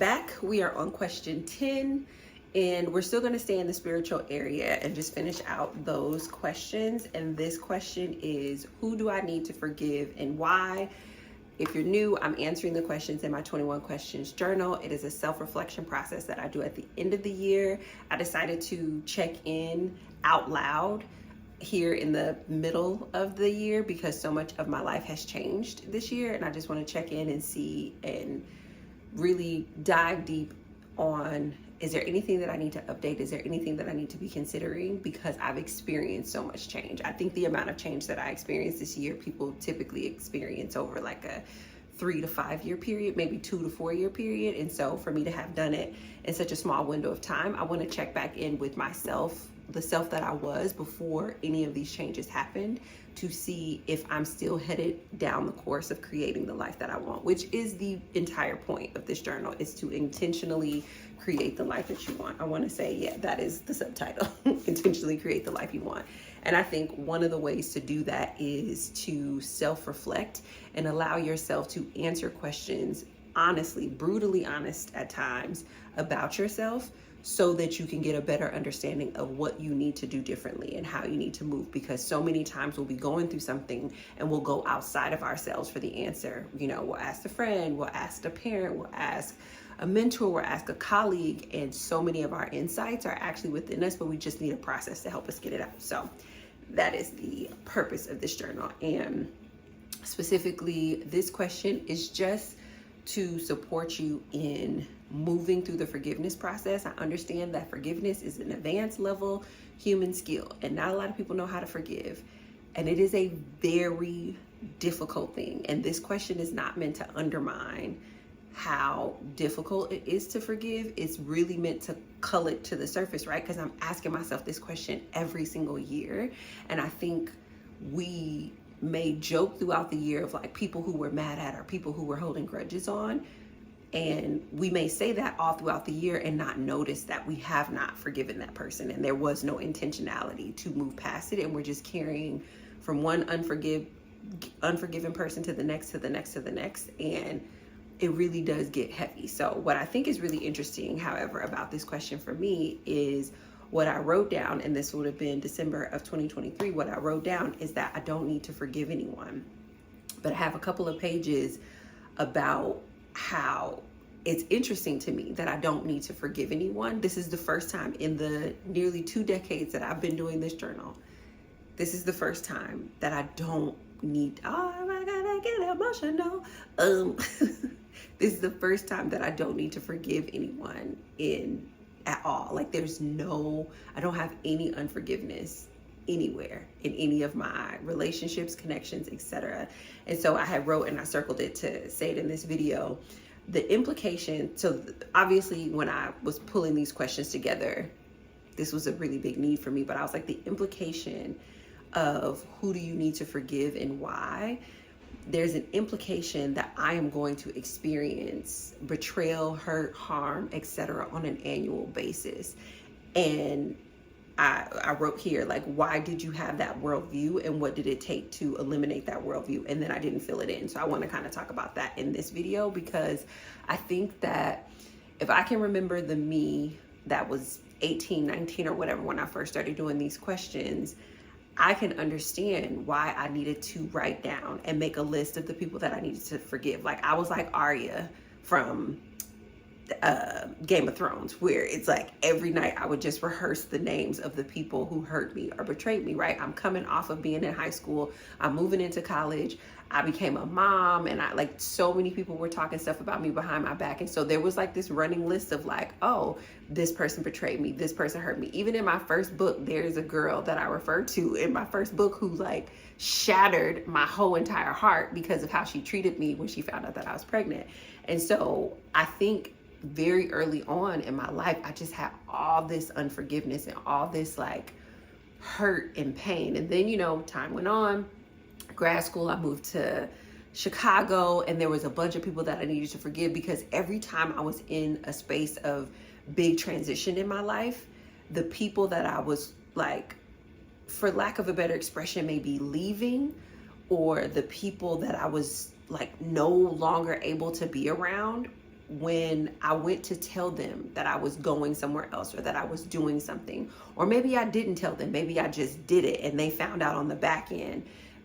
back. We are on question 10, and we're still going to stay in the spiritual area and just finish out those questions. And this question is, who do I need to forgive and why? If you're new, I'm answering the questions in my 21 questions journal. It is a self-reflection process that I do at the end of the year. I decided to check in out loud here in the middle of the year because so much of my life has changed this year, and I just want to check in and see and really dive deep on, is there anything that I need to update? Is there anything that I need to be considering? Because I've experienced so much change. I think the amount of change that I experienced this year, people typically experience over like a 3 to 5 year period, maybe 2 to 4 year period. And so for me to have done it in such a small window of time, I want to check back in with myself, the self that I was before any of these changes happened, to see if I'm still headed down the course of creating the life that I want, which is the entire point of this journal, is to intentionally create the life that you want. I want to say, yeah, that is the subtitle, intentionally create the life you want. And I think one of the ways to do that is to self-reflect and allow yourself to answer questions honestly, brutally honest at times about yourself, so that you can get a better understanding of what you need to do differently and how you need to move. Because so many times we'll be going through something and we'll go outside of ourselves for the answer. You know, we'll ask a friend, we'll ask a parent, we'll ask a mentor, we'll ask a colleague, and so many of our insights are actually within us, but we just need a process to help us get it out. So that is the purpose of this journal. And specifically, this question is just to support you in moving through the forgiveness process. I understand that forgiveness is an advanced level human skill, and not a lot of people know how to forgive. And it is a very difficult thing. And this question is not meant to undermine how difficult it is to forgive. It's really meant to cull it to the surface, right? Because I'm asking myself this question every single year. And I think we may joke throughout the year of like people who we're mad at or people who we're holding grudges on. And we may say that all throughout the year and not notice that we have not forgiven that person. And there was no intentionality to move past it. And we're just carrying from one unforgiven person to the next, to the next, to the next. And it really does get heavy. So what I think is really interesting, however, about this question for me is what I wrote down, and this would have been December of 2023. What I wrote down is that I don't need to forgive anyone. But I have a couple of pages about how it's interesting to me that I don't need to forgive anyone. This is the first time in the nearly 2 decades that I've been doing this journal. This is the first time that I don't need, oh my God, I get emotional. This is the first time that I don't need to forgive anyone at all. Like I don't have any unforgiveness anywhere in any of my relationships, connections, etc. And so I had wrote and I circled it to say it in this video. The implication, so obviously when I was pulling these questions together, this was a really big need for me, but I was like, the implication of who do you need to forgive and why, there's an implication that I am going to experience betrayal, hurt, harm, etc. on an annual basis. And I wrote here, like, why did you have that worldview and what did it take to eliminate that worldview? And then I didn't fill it in. So I want to kind of talk about that in this video, because I think that if I can remember the me that was 18, 19 or whatever when I first started doing these questions, I can understand why I needed to write down and make a list of the people that I needed to forgive. Like I was like Arya from Game of Thrones, where it's like every night I would just rehearse the names of the people who hurt me or betrayed me, right? I'm coming off of being in high school. I'm moving into college. I became a mom, and I like so many people were talking stuff about me behind my back. And so there was like this running list of like, oh, this person betrayed me. This person hurt me. Even in my first book, there's a girl that I referred to in my first book who like shattered my whole entire heart because of how she treated me when she found out that I was pregnant. And so I think very early on in my life, I just had all this unforgiveness and all this like hurt and pain. And then, you know, time went on, grad school, I moved to Chicago, and there was a bunch of people that I needed to forgive, because every time I was in a space of big transition in my life, the people that I was like, for lack of a better expression, maybe leaving, or the people that I was like no longer able to be around, when I went to tell them that I was going somewhere else or that I was doing something, or maybe I didn't tell them, maybe I just did it and they found out on the back end,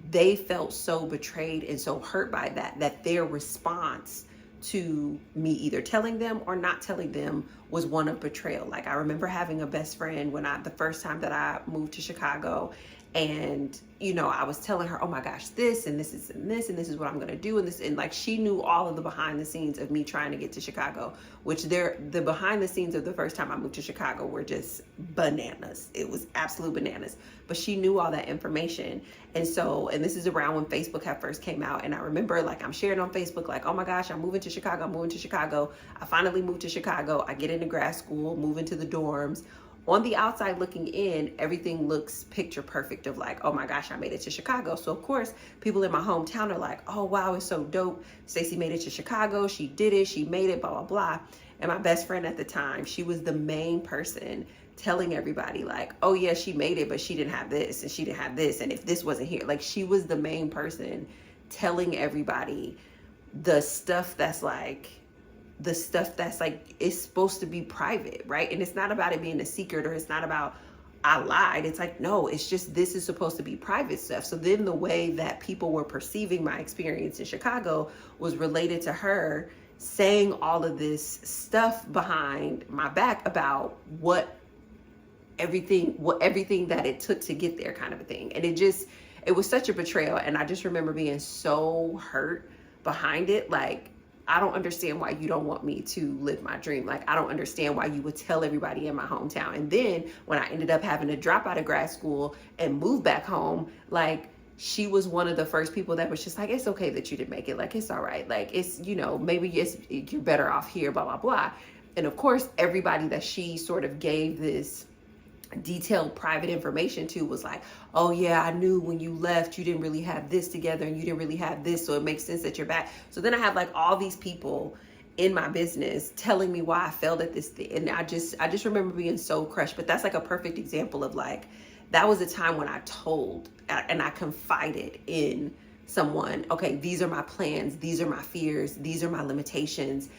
they felt so betrayed and so hurt by that their response to me either telling them or not telling them was one of betrayal. Like, I remember having a best friend the first time that I moved to Chicago, and I was telling her, oh my gosh, this and this is and this and this is what I'm going to do, and like she knew all of the behind the scenes of me trying to get to Chicago, which the behind the scenes of the first time I moved to Chicago were just bananas. It was absolute bananas, but she knew all that information. And this is around when Facebook had first came out, and I remember, like, I'm sharing on Facebook, like, oh my gosh, I'm moving to Chicago. I finally moved to Chicago. I get into grad school, move into the dorms. On the outside looking in, everything looks picture perfect of like, oh my gosh, I made it to Chicago. So of course, people in my hometown are like, oh wow, it's so dope. Stacey made it to Chicago. She did it. She made it, blah, blah, blah. And my best friend at the time, she was the main person telling everybody like, oh yeah, she made it, but she didn't have this and she didn't have this. And if this wasn't here, like, she was the main person telling everybody the stuff that's like, it's supposed to be private, right? And it's not about it being a secret, or it's not about I lied. It's like, no, it's just, this is supposed to be private stuff. So then the way that people were perceiving my experience in Chicago was related to her saying all of this stuff behind my back about everything that it took to get there, kind of a thing. And it was such a betrayal. And I just remember being so hurt behind it. Like, I don't understand why you don't want me to live my dream. Like, I don't understand why you would tell everybody in my hometown. And then when I ended up having to drop out of grad school and move back home, like, she was one of the first people that was just like, it's okay that you didn't make it. Like, it's all right. Like, it's, maybe you're better off here, blah, blah, blah. And of course, everybody that she sort of gave this detailed private information to was like, oh yeah, I knew when you left you didn't really have this together and you didn't really have this, so it makes sense that you're back. So then I have like all these people in my business telling me why I failed at this thing, and I just remember being so crushed. But that's like a perfect example of like, that was a time when I told and I confided in someone, okay, these are my plans, these are my fears, these are my limitations,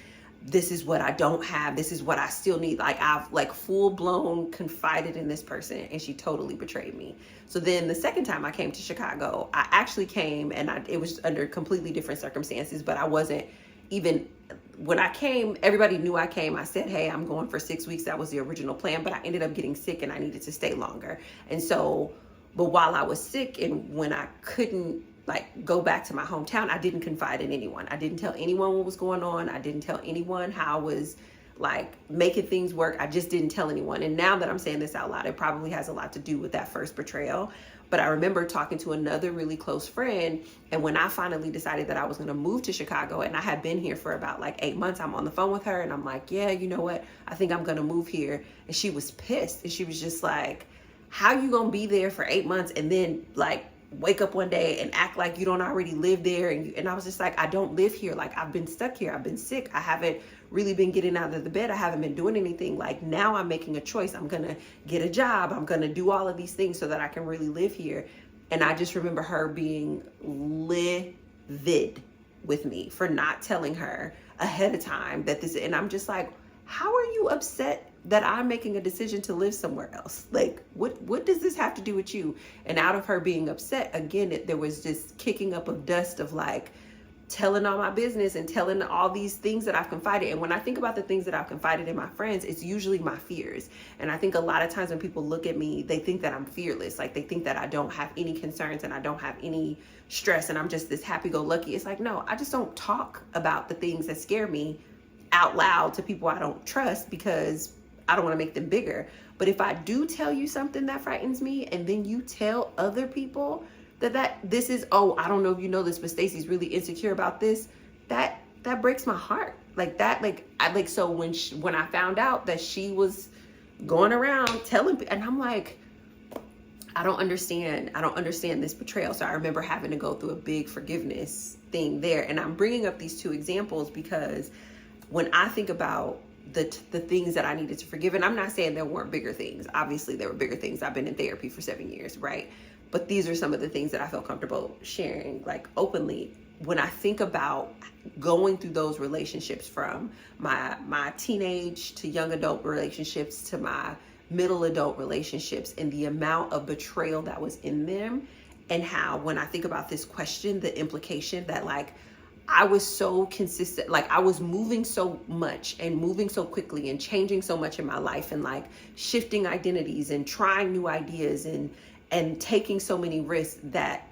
this is what I don't have, this is what I still need. Like, I've like full blown confided in this person, and she totally betrayed me. So then the second time I came to Chicago, I actually came, and it was under completely different circumstances, but I wasn't even, when I came, everybody knew I came. I said, hey, I'm going for 6 weeks. That was the original plan, but I ended up getting sick and I needed to stay longer. And so, but while I was sick and when I couldn't like go back to my hometown, I didn't confide in anyone. I didn't tell anyone what was going on. I didn't tell anyone how I was like making things work. I just didn't tell anyone. And now that I'm saying this out loud, it probably has a lot to do with that first betrayal. But I remember talking to another really close friend, and when I finally decided that I was going to move to Chicago, and I had been here for about like 8 months, I'm on the phone with her and I'm like, yeah, you know what? I think I'm going to move here. And she was pissed, and she was just like, how you going to be there for 8 months and then like wake up one day and act like you don't already live there? And I was just like, I don't live here. Like, I've been stuck here. I've been sick. I haven't really been getting out of the bed. I haven't been doing anything. Like, now I'm making a choice. I'm going to get a job. I'm going to do all of these things so that I can really live here. And I just remember her being livid with me for not telling her ahead of time that this, and I'm just like, how are you upset that I'm making a decision to live somewhere else? Like, what does this have to do with you? And out of her being upset, again, there was this kicking up of dust of like telling all my business and telling all these things that I've confided. And when I think about the things that I've confided in my friends, it's usually my fears. And I think a lot of times when people look at me, they think that I'm fearless. Like, they think that I don't have any concerns and I don't have any stress and I'm just this happy-go-lucky. It's like, no, I just don't talk about the things that scare me out loud to people I don't trust, because I don't want to make them bigger. But if I do tell you something that frightens me, and then you tell other people that this is, oh, I don't know if you know this, but Stacey's really insecure about this, that breaks my heart. Like that, so when I found out that she was going around telling, and I'm like, I don't understand this betrayal. So I remember having to go through a big forgiveness thing there. And I'm bringing up these two examples because when I think about the things that I needed to forgive, and I'm not saying there weren't bigger things. Obviously, there were bigger things. I've been in therapy for 7 years, right? But these are some of the things that I felt comfortable sharing, like, openly. when I think about going through those relationships, from my teenage to young adult relationships to my middle adult relationships, and the amount of betrayal that was in them, and how when I think about this question, the implication that like I was so consistent, like I was moving so much and moving so quickly and changing so much in my life, and like shifting identities and trying new ideas and taking so many risks, that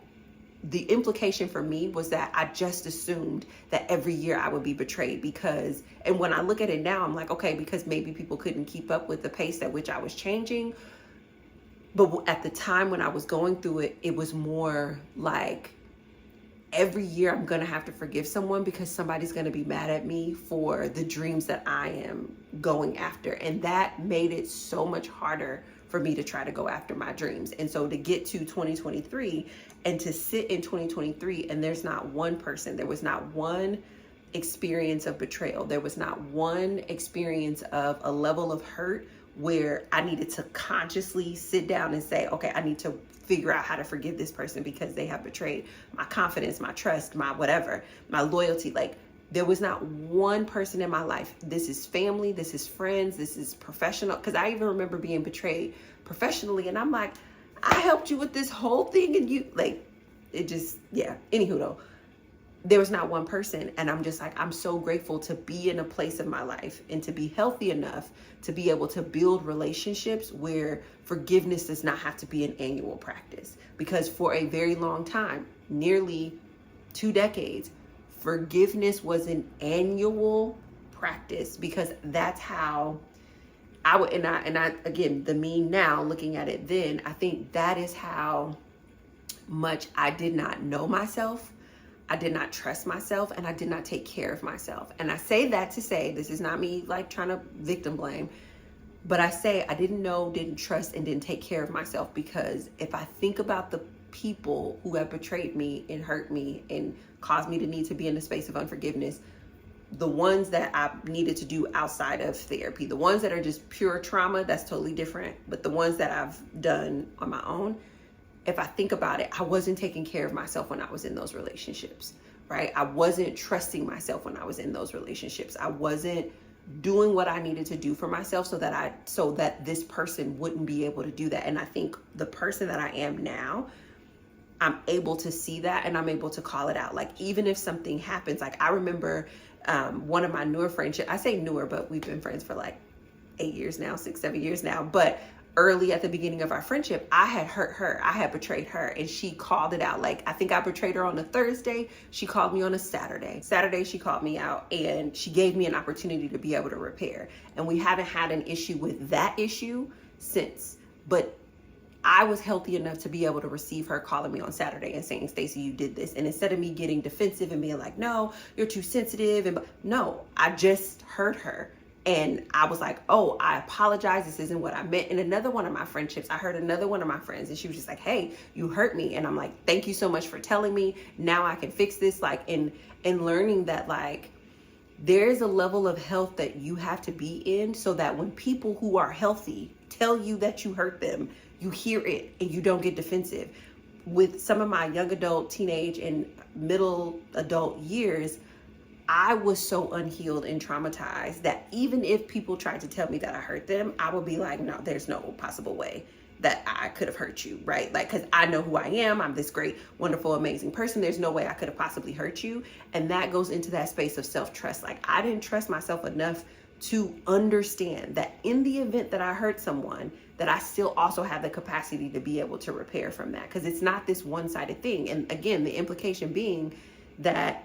the implication for me was that I just assumed that every year I would be betrayed. Because, and when I look at it now, I'm like, okay, because maybe people couldn't keep up with the pace at which I was changing. But at the time when I was going through it, it was more like every year I'm going to have to forgive someone because somebody's going to be mad at me for the dreams that I am going after. And that made it so much harder for me to try to go after my dreams. And so to get to 2023 and to sit in 2023, and there's not one person, there was not one experience of betrayal, there was not one experience of a level of hurt where I needed to consciously sit down and say, okay, I need to figure out how to forgive this person because they have betrayed my confidence, my trust, my whatever, my loyalty. Like, there was not one person in my life. This is family, this is friends, this is professional. Because I even remember being betrayed professionally, and I'm like, I helped you with this whole thing, and you, like, it just, yeah. Anywho though, there was not one person, and I'm just like, I'm so grateful to be in a place of my life and to be healthy enough to be able to build relationships where forgiveness does not have to be an annual practice. Because for a very long time, nearly 2 decades, forgiveness was an annual practice, because that's how I would, and I again, the me now looking at it then, I think that is how much I did not know myself. I did not trust myself, and I did not take care of myself. And I say that to say, this is not me like trying to victim blame, but I say I didn't know, didn't trust, and didn't take care of myself. Because if I think about the people who have betrayed me and hurt me and caused me to need to be in a space of unforgiveness, the ones that I needed to do outside of therapy, the ones that are just pure trauma, that's totally different. But the ones that I've done on my own, if I think about it, I wasn't taking care of myself when I was in those relationships, right? I wasn't trusting myself when I was in those relationships. I wasn't doing what I needed to do for myself so that this person wouldn't be able to do that. And I think the person that I am now, I'm able to see that, and I'm able to call it out. Like, even if something happens, like I remember one of my newer friendships, I say newer, but we've been friends for like 8 years now, 6, 7 years now. But early at the beginning of our friendship, I had hurt her. I had betrayed her, and she called it out. Like, I think I betrayed her on a Thursday. She called me on a Saturday. Saturday, she called me out, and she gave me an opportunity to be able to repair. And we haven't had an issue with that issue since. But I was healthy enough to be able to receive her calling me on Saturday and saying, Stacey, you did this. And instead of me getting defensive and being like, no, you're too sensitive. And no, I just hurt her. And I was like, oh, I apologize. This isn't what I meant. In another one of my friendships, I heard another one of my friends, and she was just like, hey, you hurt me. And I'm like, thank you so much for telling me. Now I can fix this. Like, in learning that, like, there's a level of health that you have to be in so that when people who are healthy tell you that you hurt them, you hear it and you don't get defensive. With some of my young adult, teenage, and middle adult years, I was so unhealed and traumatized that even if people tried to tell me that I hurt them, I would be like, no, there's no possible way that I could have hurt you, right? Like, because I know who I am. I'm this great, wonderful, amazing person. There's no way I could have possibly hurt you. And that goes into that space of self-trust. Like, I didn't trust myself enough to understand that in the event that I hurt someone, that I still also have the capacity to be able to repair from that. Because it's not this one-sided thing. And again, the implication being that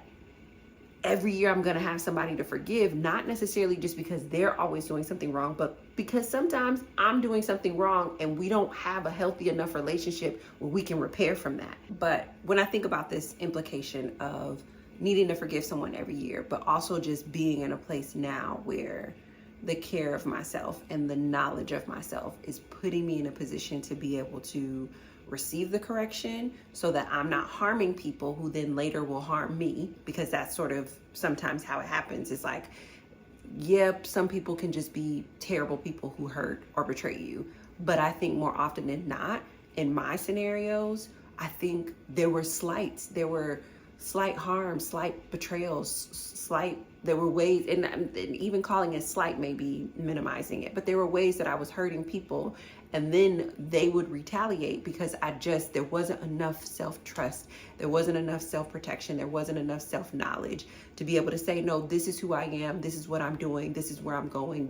every year I'm going to have somebody to forgive, not necessarily just because they're always doing something wrong, but because sometimes I'm doing something wrong and we don't have a healthy enough relationship where we can repair from that. But when I think about this implication of needing to forgive someone every year, but also just being in a place now where the care of myself and the knowledge of myself is putting me in a position to be able to receive the correction so that I'm not harming people who then later will harm me, because that's sort of sometimes how it happens. It's like, yep, some people can just be terrible people who hurt or betray you. But I think more often than not, in my scenarios, I think there were slights. There were slight harm, slight betrayals, there were ways, and even calling it slight may be minimizing it, but there were ways that I was hurting people, and then they would retaliate because there wasn't enough self-trust, there wasn't enough self-protection, there wasn't enough self-knowledge to be able to say, no, this is who I am, this is what I'm doing, this is where I'm going,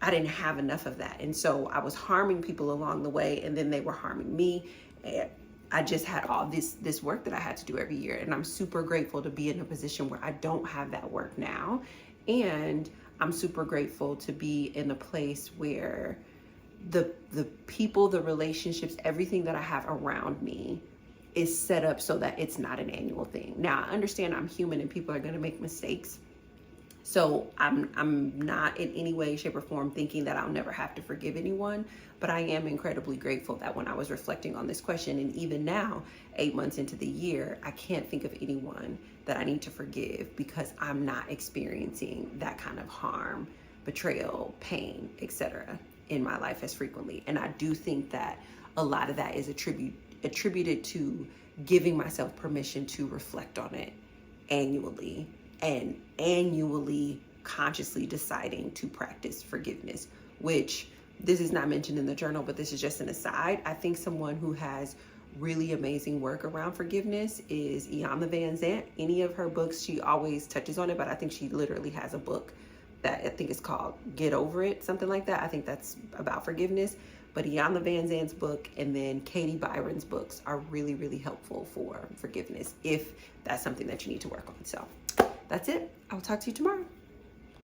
I didn't have enough of that. And so I was harming people along the way, and then they were harming me. And I just had all this work that I had to do every year. And I'm super grateful to be in a position where I don't have that work now. And I'm super grateful to be in a place where the people, the relationships, everything that I have around me is set up so that it's not an annual thing. Now, I understand I'm human and people are going to make mistakes. So I'm not in any way, shape, or form thinking that I'll never have to forgive anyone, but I am incredibly grateful that when I was reflecting on this question, and even now, 8 months into the year, I can't think of anyone that I need to forgive because I'm not experiencing that kind of harm, betrayal, pain, etc. in my life as frequently. And I do think that a lot of that is attributed to giving myself permission to reflect on it annually, and annually consciously deciding to practice forgiveness, which this is not mentioned in the journal, but this is just an aside. I think someone who has really amazing work around forgiveness is Iyanla Vanzant. Any of her books, she always touches on it, but I think she literally has a book that I think is called Get Over It, something like that. I think that's about forgiveness. But Iyanla Vanzant's book and then Katie Byron's books are really, really helpful for forgiveness if that's something that you need to work on. So that's it. I'll talk to you tomorrow.